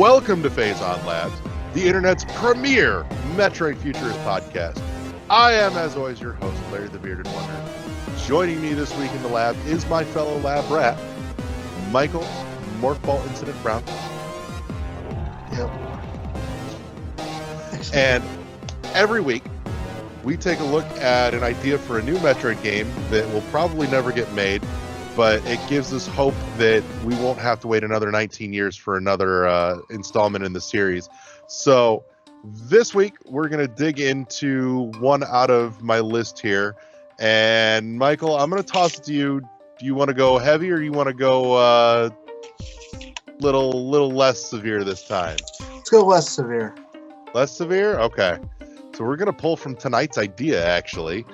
Welcome to Phazon Labs, the internet's premier Metroid Futurist podcast. I am, as always, your host, Larry the Bearded Wonder. Joining me this week in the lab is my fellow lab rat, Michael Morphball Incident Brown. Yep. And every week, we take a look at an idea for a new Metroid game that will probably never get made, but it gives us hope that we won't have to wait another 19 years for another installment in the series. So this week, we're going to dig into one out of my list here. And Michael, I'm going to toss it to you. Do you want to go heavy or do you want to go little less severe this time? Let's go less severe. Less severe? Okay. So we're going to pull from tonight's idea, actually.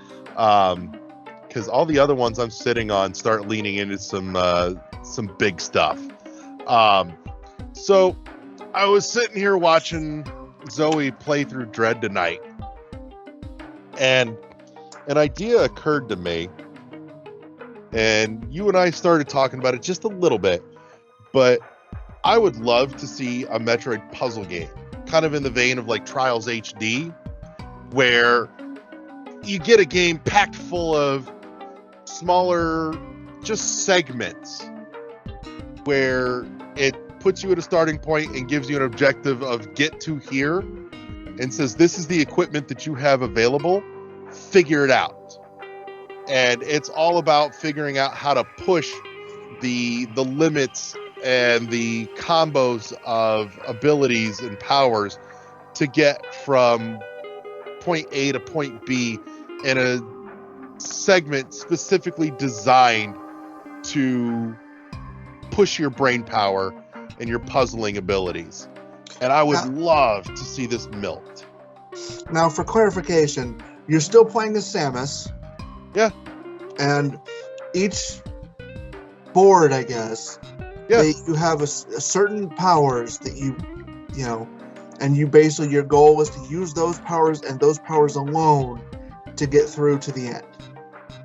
Because all the other ones I'm sitting on start leaning into some big stuff. So I was sitting here watching Zoe play through Dread tonight, and an idea occurred to me, and you and I started talking about it just a little bit, but I would love to see a Metroid puzzle game, kind of in the vein of like Trials HD, where you get a game packed full of smaller just segments where it puts you at a starting point and gives you an objective of get to here and says this is the equipment that you have available, figure it out. And it's all about figuring out how to push the limits and the combos of abilities and powers to get from point A to point B in a segment specifically designed to push your brain power and your puzzling abilities. And I would love to see this milked. Now, for clarification, you're still playing as Samus. Yeah. And each board, I guess, you have a certain powers that you know, and you basically, your goal is to use those powers and those powers alone to get through to the end.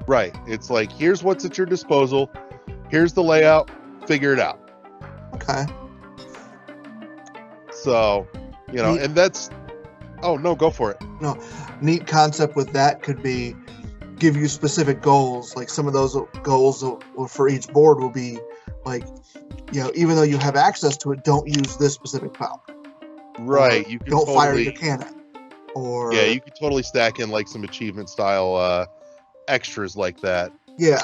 Right. It's like, here's what's at your disposal. Here's the layout. Figure it out. Okay. So, you know, and that's... Oh, no, go for it. No, neat concept with that could be give you specific goals. Like some of those goals for each board will be like, you know, even though you have access to it, don't use this specific power. Right. You can don't fire your cannon. Or yeah, you could totally stack in like some achievement style extras like that. Yeah.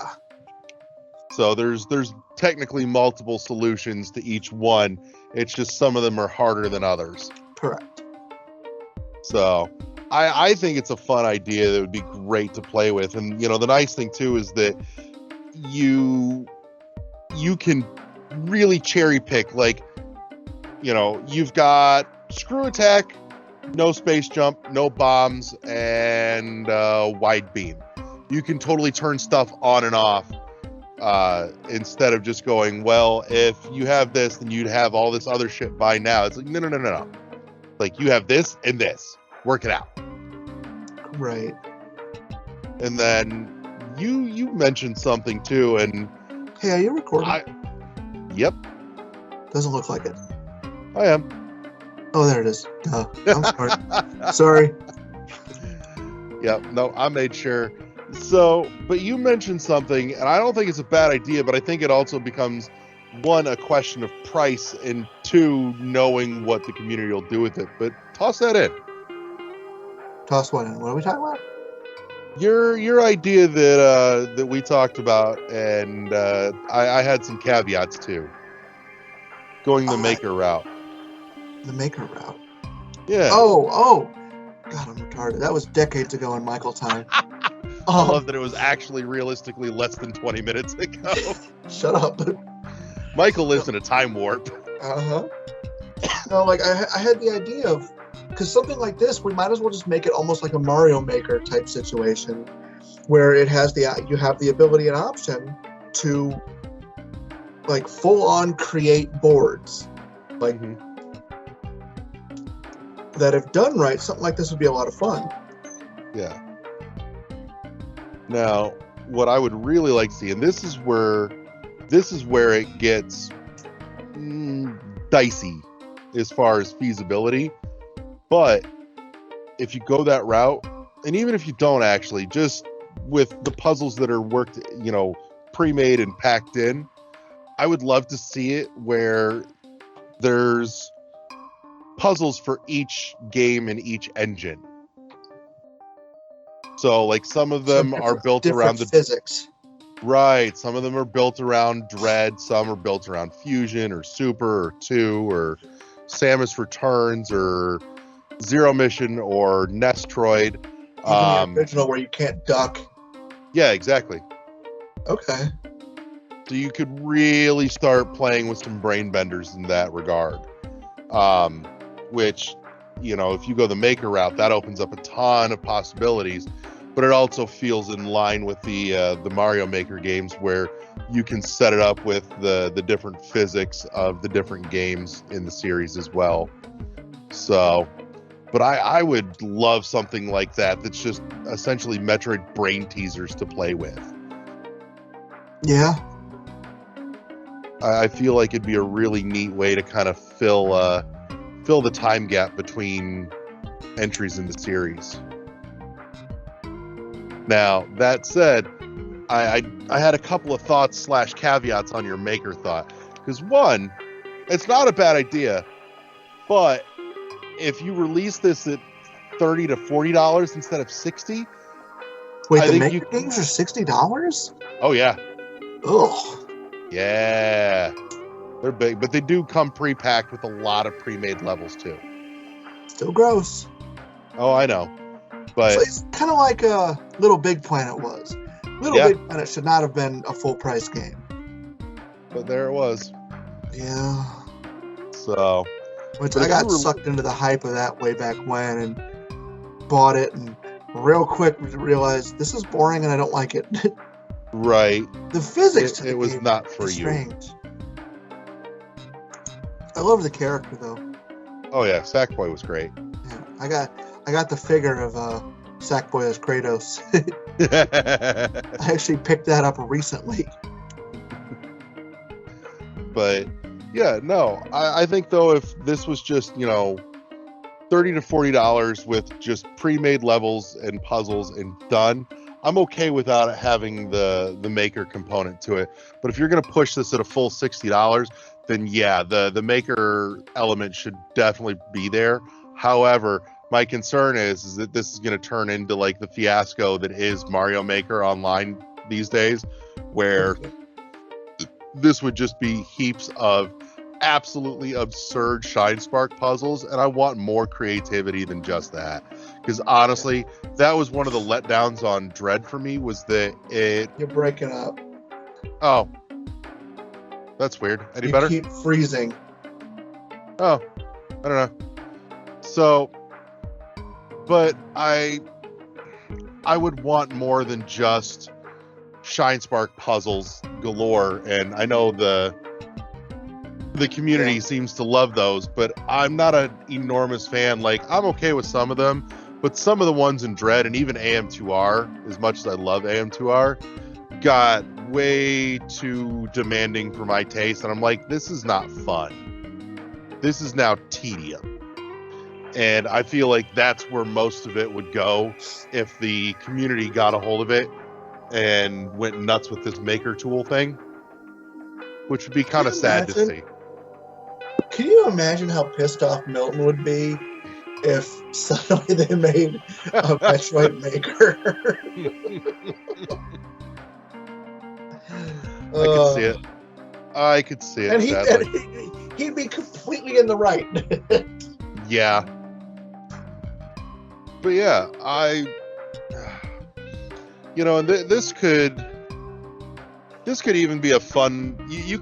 So there's technically multiple solutions to each one. It's just some of them are harder than others. Correct. So I think it's a fun idea that would be great to play with. And, you know, the nice thing, too, is that you can really cherry pick. Like, you know, you've got screw attack, no space jump, no bombs, and wide beam. You can totally turn stuff on and off instead of just going, well, if you have this, then you'd have all this other shit by now. It's like, no. Like, you have this and this. Work it out. Right. And then you mentioned something, too, and... Hey, are you recording? Yep. Doesn't look like it. I am. Oh, there it is. Duh. I'm sorry. Sorry. Yep. No, I made sure. So, but you mentioned something, and I don't think it's a bad idea, but I think it also becomes, one, a question of price, and two, knowing what the community will do with it. But toss that in. Toss what in? What are we talking about? Your idea that we talked about, and I had some caveats too. Going the maker route. The maker route? Yeah. Oh. God, I'm retarded. That was decades ago in Michael time. I love that it was actually realistically less than 20 minutes ago. Shut up. Michael lives in a time warp. Uh-huh. No, like I had the idea of, because something like this, we might as well just make it almost like a Mario Maker type situation, where it has you have the ability and option to like full on create boards, like that if done right, something like this would be a lot of fun. Yeah. Now, what I would really like to see, and this is where it gets dicey, as far as feasibility. But if you go that route, and even if you don't actually, just with the puzzles that are worked, pre-made and packed in, I would love to see it where there's puzzles for each game and each engine. So like some of them are built around the physics. Right. Some of them are built around Dread, some are built around Fusion or Super or 2 or Samus Returns or Zero Mission or Nestroid. Even the original where you can't duck. Yeah, exactly. Okay. So you could really start playing with some brain benders in that regard. Which, if you go the Maker route, that opens up a ton of possibilities. But it also feels in line with the Mario Maker games where you can set it up with the different physics of the different games in the series as well. So, but I would love something like that that's just essentially Metroid brain teasers to play with. Yeah. I feel like it'd be a really neat way to kind of fill the time gap between entries in the series. Now, that said, I had a couple of thoughts / caveats on your Maker thought. Because one, it's not a bad idea, but if you release this at $30 to $40 instead of $60, wait, the Maker games are $60? Oh yeah. Ugh. Yeah, they're big, but they do come pre-packed with a lot of pre-made levels too. Still gross. Oh, I know. But it's kind of like Little Big Planet was. Big Planet should not have been a full price game. But there it was. Yeah. So. Which I got sucked into the hype of that way back when and bought it and real quick realized this is boring and I don't like it. Right. The physics to the it was game not for is you. Strange. I love the character though. Oh yeah, Sackboy was great. Yeah, I got the figure of Sackboy as Kratos. I actually picked that up recently. But yeah, no, I think though if this was just $30 to $40 with just pre-made levels and puzzles and done, I'm okay without it having the Maker component to it. But if you're going to push this at a full $60, then yeah, the Maker element should definitely be there. However, my concern is that this is going to turn into like the fiasco that is Mario Maker online these days, where this would just be heaps of absolutely absurd Shine Spark puzzles, and I want more creativity than just that. Because honestly, that was one of the letdowns on Dread for me, was that You're breaking up. Oh. That's weird. Any you better? Keep freezing. Oh. I don't know. So, but I would want more than just Shine Spark puzzles galore, and I know the community seems to love those, but I'm not an enormous fan. Like, I'm okay with some of them, but some of the ones in Dread and even AM2R, as much as I love AM2R, got way too demanding for my taste, and I'm like, this is not fun. This is now tedium. And I feel like that's where most of it would go if the community got a hold of it and went nuts with this Maker tool thing, which would be kind of sad to see. Can you imagine how pissed off Milton would be if suddenly they made a Metroid Maker? I could see it. And he'd be completely in the right. Yeah. But yeah, and this could even be a fun. You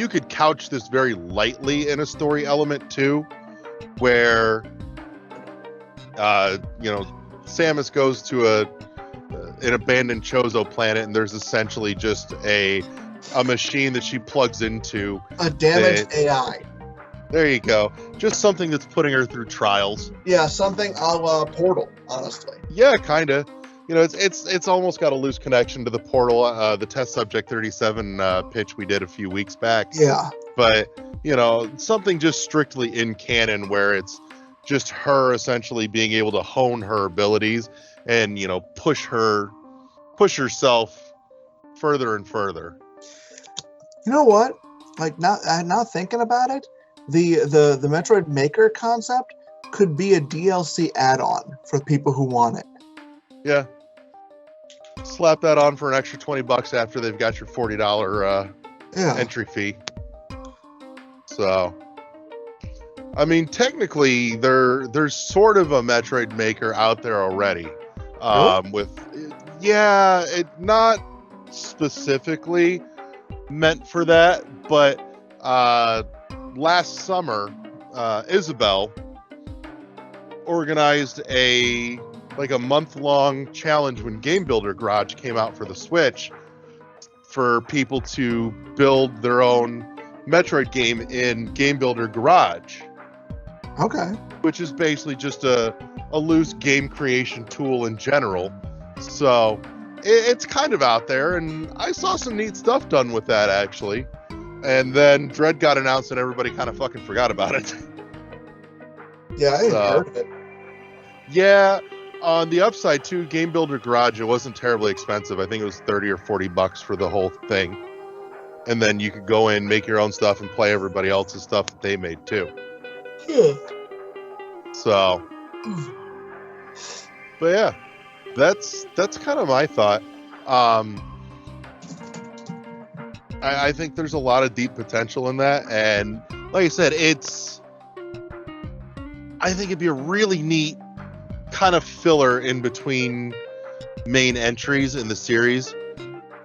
could couch this very lightly in a story element too, where Samus goes to an abandoned Chozo planet, and there's essentially just a machine that she plugs into. A damaged AI. There you go. Just something that's putting her through trials. Yeah, something a la Portal, honestly. Yeah, kind of. it's almost got a loose connection to the Portal, the Test Subject 37 pitch we did a few weeks back. Yeah. But something just strictly in canon where it's just her essentially being able to hone her abilities and push herself further and further. You know what? Like now thinking about it, the Metroid Maker concept could be a DLC add-on for people who want it. Yeah. Slap that on for an extra $20 after they've got your $40 entry fee. So, I mean, technically, there's sort of a Metroid Maker out there already. Really? It not specifically meant for that, but last summer, Isabel organized a month-long challenge when Game Builder Garage came out for the Switch for people to build their own Metroid game in Game Builder Garage. Okay. Which is basically just a loose game creation tool in general. So it's kind of out there, and I saw some neat stuff done with that, actually. And then Dread got announced and everybody kind of fucking forgot about it. Yeah, I heard of it. Yeah, on the upside too, Game Builder Garage, it wasn't terribly expensive. I think it was $30 or $40 for the whole thing. And then you could go in, make your own stuff, and play everybody else's stuff that they made too. Yeah. So, but yeah, that's kind of my thought. I think there's a lot of deep potential in that, and like I said, I think it'd be a really neat kind of filler in between main entries in the series.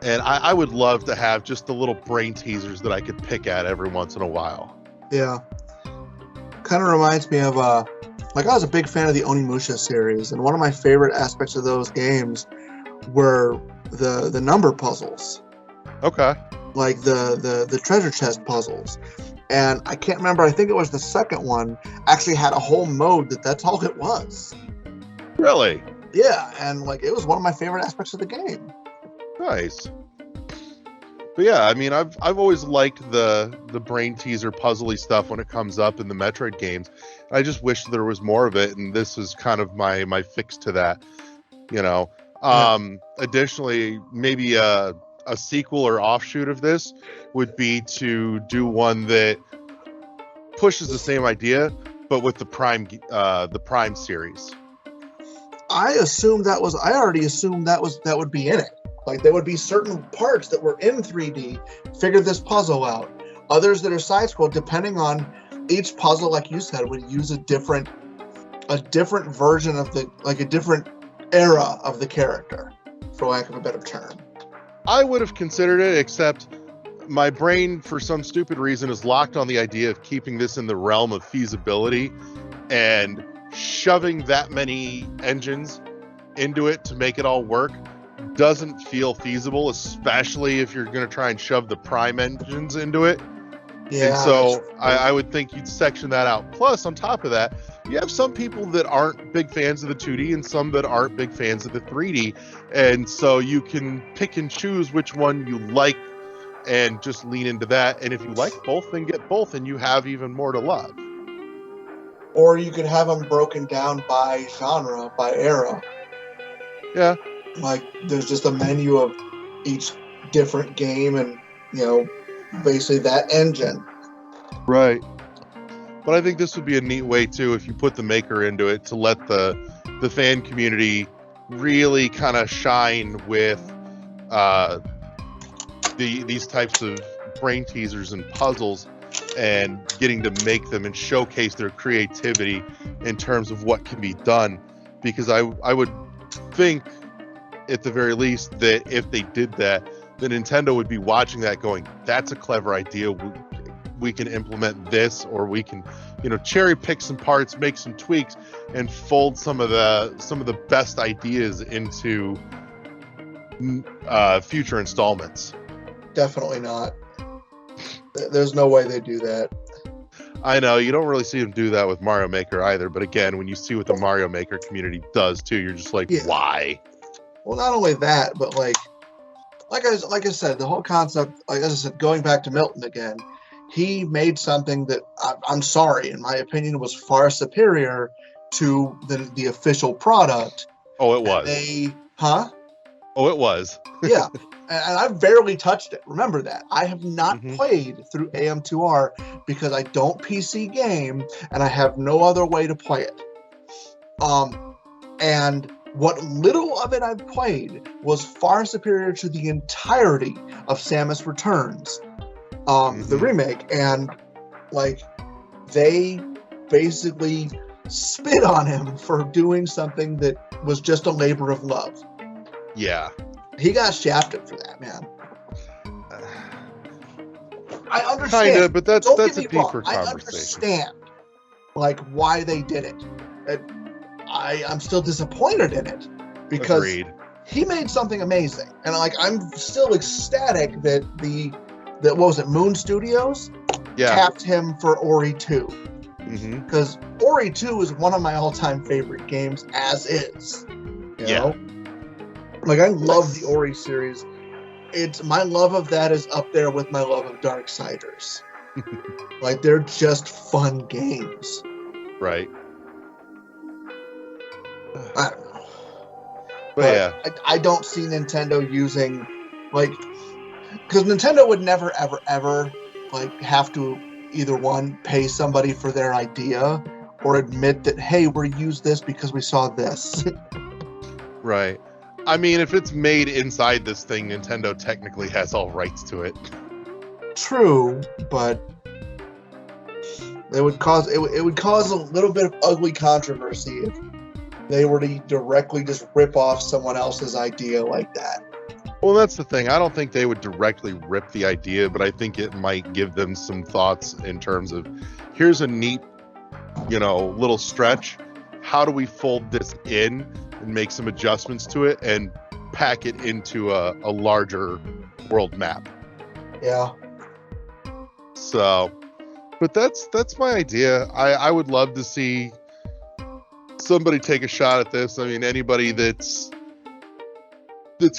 And I would love to have just the little brain teasers that I could pick at every once in a while. Yeah. Kind of reminds me of, I was a big fan of the Onimusha series, and one of my favorite aspects of those games were the number puzzles. Okay. Like the treasure chest puzzles. And I can't remember, I think it was the second one, actually had a whole mode that's all it was. Really? Yeah, and it was one of my favorite aspects of the game. Nice. But yeah, I mean, I've always liked the brain teaser puzzly stuff when it comes up in the Metroid games. I just wish there was more of it, and this is kind of my fix to that. Additionally, maybe a sequel or offshoot of this would be to do one that pushes the same idea, but with the Prime series. I already assumed that would be in it. There would be certain parts that were in 3D, figure this puzzle out. Others that are side scroll, depending on each puzzle, like you said, would use a different version of a different era of the character, for lack of a better term. I would have considered it, except my brain, for some stupid reason, is locked on the idea of keeping this in the realm of feasibility, and shoving that many engines into it to make it all work doesn't feel feasible, especially if you're going to try and shove the Prime engines into it. Yeah. And so I would think you'd section that out. Plus, on top of that, you have some people that aren't big fans of the 2D and some that aren't big fans of the 3D. And so you can pick and choose which one you like and just lean into that. And if you like both, then get both, and you have even more to love. Or you could have them broken down by genre, by era. Yeah. There's just a menu of each different game and, basically that engine. Right. But I think this would be a neat way, too, if you put the maker into it, to let the fan community really kind of shine with these types of brain teasers and puzzles, and getting to make them and showcase their creativity in terms of what can be done. Because I would think, at the very least, that if they did that, the Nintendo would be watching that going, that's a clever idea. We can implement this, or we can, cherry pick some parts, make some tweaks, and fold some of the best ideas into future installments. Definitely not. There's no way they do that. I know, you don't really see them do that with Mario Maker either, but again, when you see what the Mario Maker community does too, you're just like, yeah. Why? Well, not only that, but like I said, the whole concept, like as I said, going back to Milton again, he made something that I'm sorry, in my opinion, was far superior to the official product. Oh, it was. Oh, it was. Yeah, and I've barely touched it. Remember that. I have not Mhm. played through AM2R because I don't PC game and I have no other way to play it. And what little of it I've played was far superior to the entirety of Samus Returns, the remake. And like, they basically spit on him for doing something that was just a labor of love. Yeah. He got shafted for that, man. I understand. Kinda, but that's a deeper conversation. I understand, like, why they did it. I'm still disappointed in it because Agreed. he made something amazing, and like I'm still ecstatic that what was it, Moon Studios tapped him for Ori 2, because Ori 2 is one of my all-time favorite games as is. You know? Like, I love the Ori series. It's my love of that is up there with my love of Darksiders. Like, they're just fun games. Right. I don't know. But yeah. I don't see Nintendo using, like, because Nintendo would never, ever, ever, like, have to either one, pay somebody for their idea or admit that, hey, we used this because we saw this. Right. I mean, if it's made inside this thing, Nintendo technically has all rights to it. True, but it would cause a little bit of ugly controversy if they were to directly just rip off someone else's idea like that. Well, that's the thing. I don't think they would directly rip the idea, but I think it might give them some thoughts in terms of, here's a neat, little stretch. How do we fold this in and make some adjustments to it and pack it into a larger world map? Yeah. So, but that's my idea. I would love to see somebody take a shot at this. I mean, anybody that's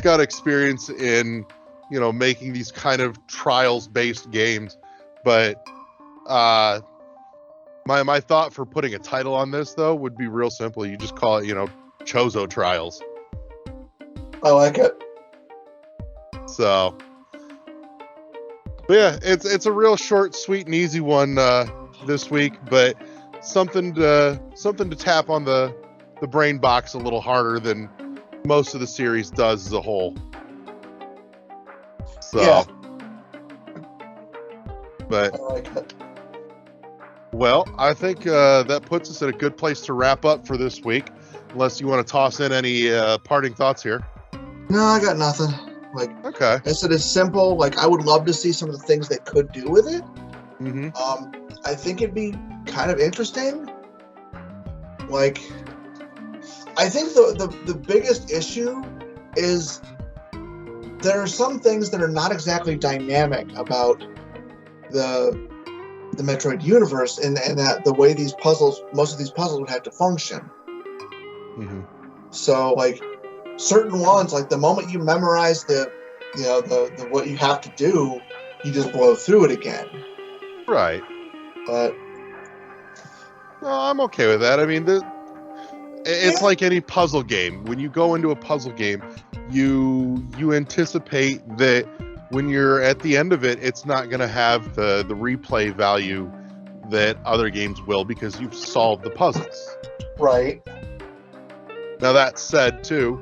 got experience in, making these kind of trials-based games. But my thought for putting a title on this, though, would be real simple. You just call it, Chozo Trials. I like it. So, but yeah, it's a real short, sweet, and easy one this week, but something to tap on the brain box a little harder than most of the series does as a whole. So, yeah. But I like it. Well, I think that puts us at a good place to wrap up for this week. Unless you want to toss in any parting thoughts here. No, I got nothing. Like, okay. I said, it's simple. Like, I would love to see some of the things they could do with it. Mm-hmm. I think it'd be kind of interesting. Like, I think the biggest issue is there are some things that are not exactly dynamic about the Metroid universe, and that the way most of these puzzles would have to function. Mm-hmm. So, like, certain ones, like the moment you memorize the what you have to do, you just blow through it again. Right. But no, I'm okay with that. I mean, it's like any puzzle game. When you go into a puzzle game, you anticipate that when you're at the end of it, it's not going to have the replay value that other games will because you've solved the puzzles. Right. Now, that said, too,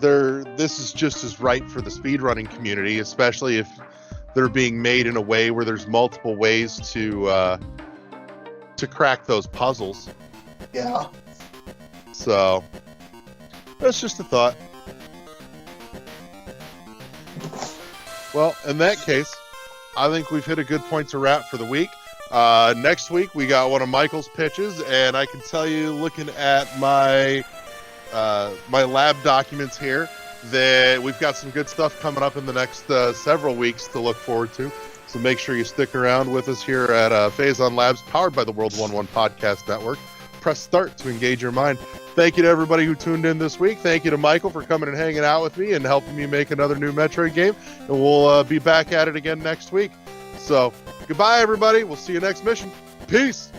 this is just as right for the speedrunning community, especially if they're being made in a way where there's multiple ways to crack those puzzles. Yeah. So, that's just a thought. Well, in that case, I think we've hit a good point to wrap for the week. Next week, we got one of Michael's pitches, and I can tell you, looking at my lab documents here, that we've got some good stuff coming up in the next several weeks to look forward to. So make sure you stick around with us here at Phazon Labs, powered by the World 1-1 Podcast Network. press start to engage your mind. Thank you to everybody who tuned in this week. Thank you to Michael for coming and hanging out with me and helping me make another new Metroid game. And we'll be back at it again next week. So, goodbye, everybody. We'll see you next mission. Peace.